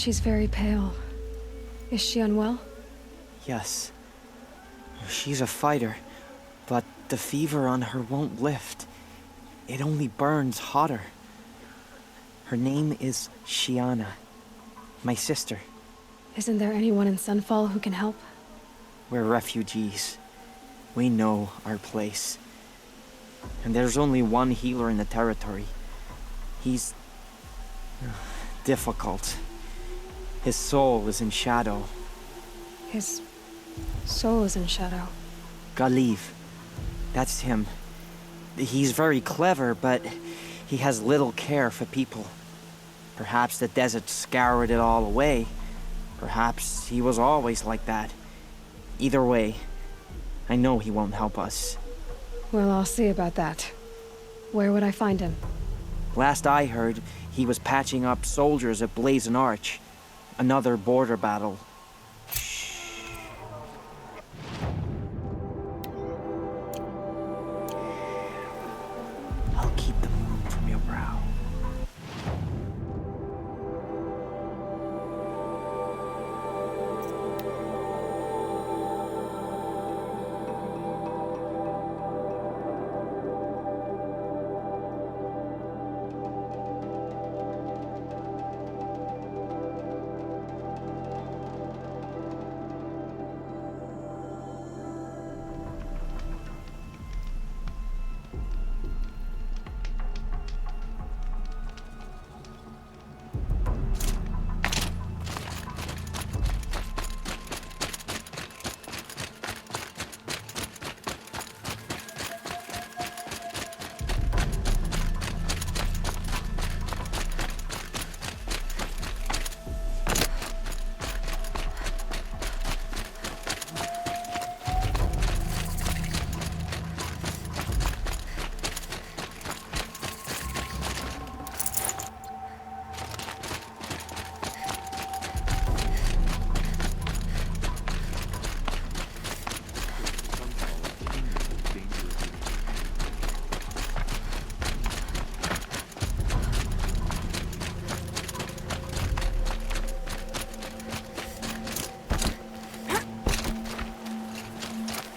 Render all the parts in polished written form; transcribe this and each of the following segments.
She's very pale. Is she unwell? Yes. She's a fighter, but the fever on her won't lift. It only burns hotter. Her name is Shiana, my sister. Isn't there anyone in Sunfall who can help? We're refugees. We know our place. And there's only one healer in the territory. He's difficult. His soul is in shadow. His soul is in shadow. Galiv. That's him. He's very clever, but he has little care for people. Perhaps the desert scoured it all away. Perhaps he was always like that. Either way, I know he won't help us. Well, I'll see about that. Where would I find him? Last I heard, he was patching up soldiers at Blazon Arch. Another border battle. I'll keep the moon from your brow.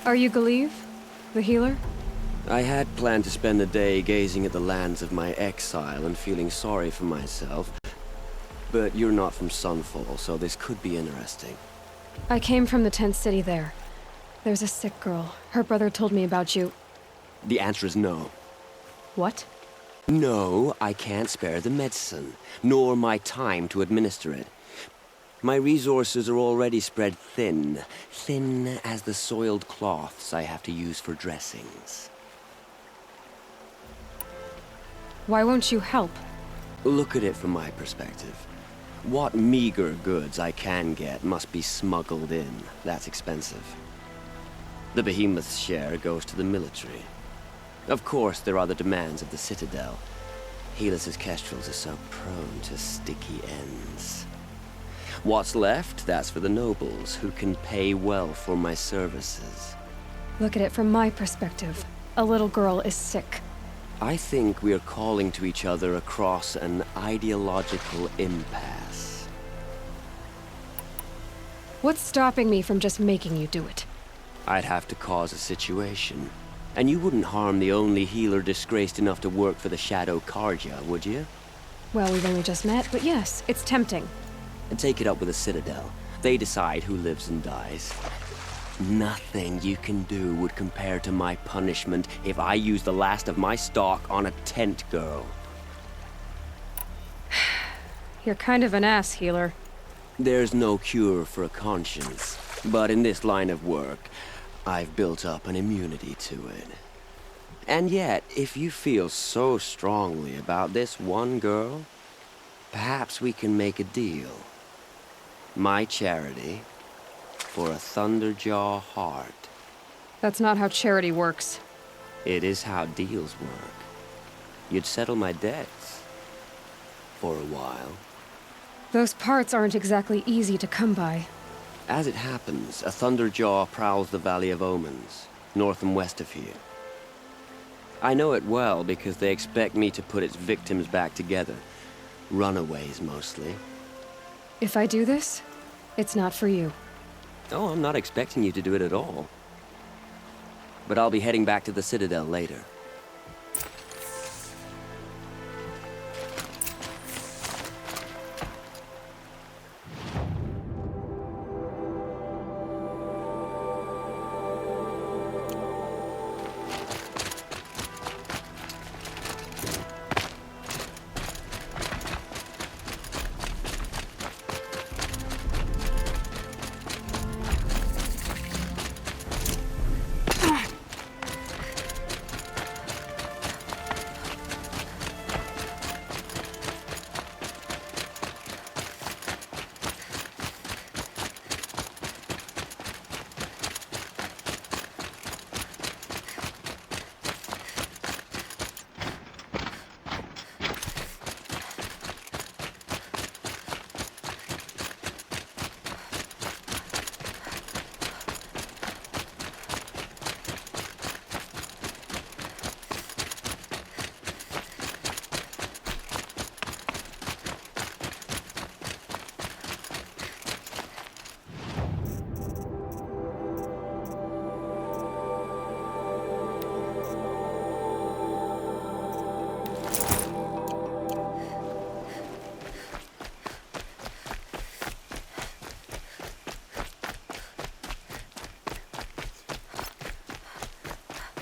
Are you Galiv? The healer? I had planned to spend the day gazing at the lands of my exile and feeling sorry for myself. But you're not from Sunfall, so this could be interesting. I came from the tent city there. There's a sick girl. Her brother told me about you. The answer is no. What? No, I can't spare the medicine, nor my time to administer it. My resources are already spread thin. Thin as the soiled cloths I have to use for dressings. Why won't you help? Look at it from my perspective. What meager goods I can get must be smuggled in. That's expensive. The behemoth's share goes to the military. Of course, there are the demands of the Citadel. Helis' kestrels are so prone to sticky ends. What's left, that's for the nobles, who can pay well for my services. Look at it from my perspective. A little girl is sick. I think we are calling to each other across an ideological impasse. What's stopping me from just making you do it? I'd have to cause a situation. And you wouldn't harm the only healer disgraced enough to work for the Shadow Carja, would you? Well, we've only just met, but yes, it's tempting. And take it up with the Citadel. They decide who lives and dies. Nothing you can do would compare to my punishment if I use the last of my stock on a tent girl. You're kind of an ass, healer. There's no cure for a conscience, but in this line of work, I've built up an immunity to it. And yet, if you feel so strongly about this one girl, perhaps we can make a deal. My charity for a Thunderjaw heart. That's not how charity works. It is how deals work. You'd settle my debts. For a while. Those parts aren't exactly easy to come by. As it happens, a Thunderjaw prowls the Valley of Omens, north and west of here. I know it well because they expect me to put its victims back together. Runaways, mostly. If I do this, it's not for you. Oh, I'm not expecting you to do it at all. But I'll be heading back to the Citadel later.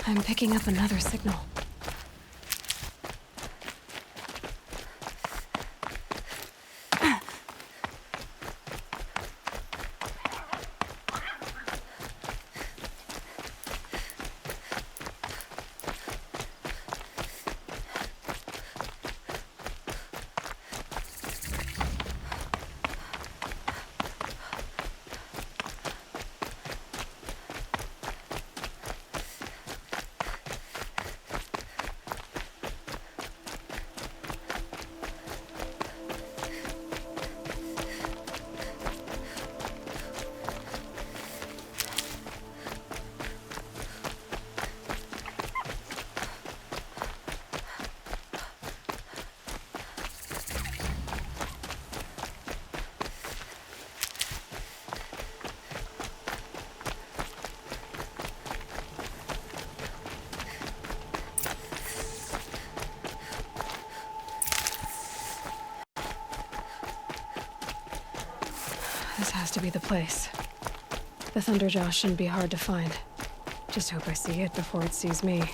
I'm picking up another signal. This has to be the place. The Thunderjaw shouldn't be hard to find. Just hope I see it before it sees me.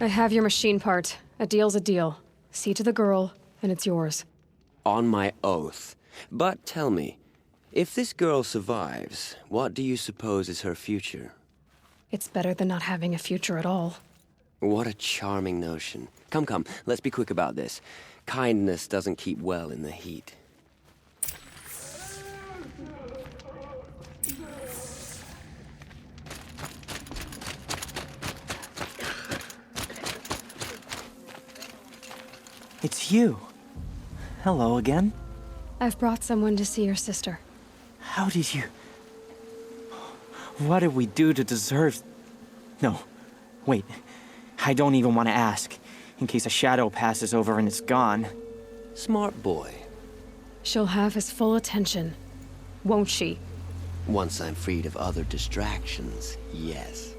I have your machine part. A deal's a deal. See to the girl, and it's yours. On my oath. But tell me, if this girl survives, what do you suppose is her future? It's better than not having a future at all. What a charming notion. Come, come, let's be quick about this. Kindness doesn't keep well in the heat. It's you. Hello again. I've brought someone to see your sister. How did you... What did we do to deserve... No, wait. I don't even want to ask, in case a shadow passes over and it's gone. Smart boy. She'll have his full attention, won't she? Once I'm freed of other distractions, yes.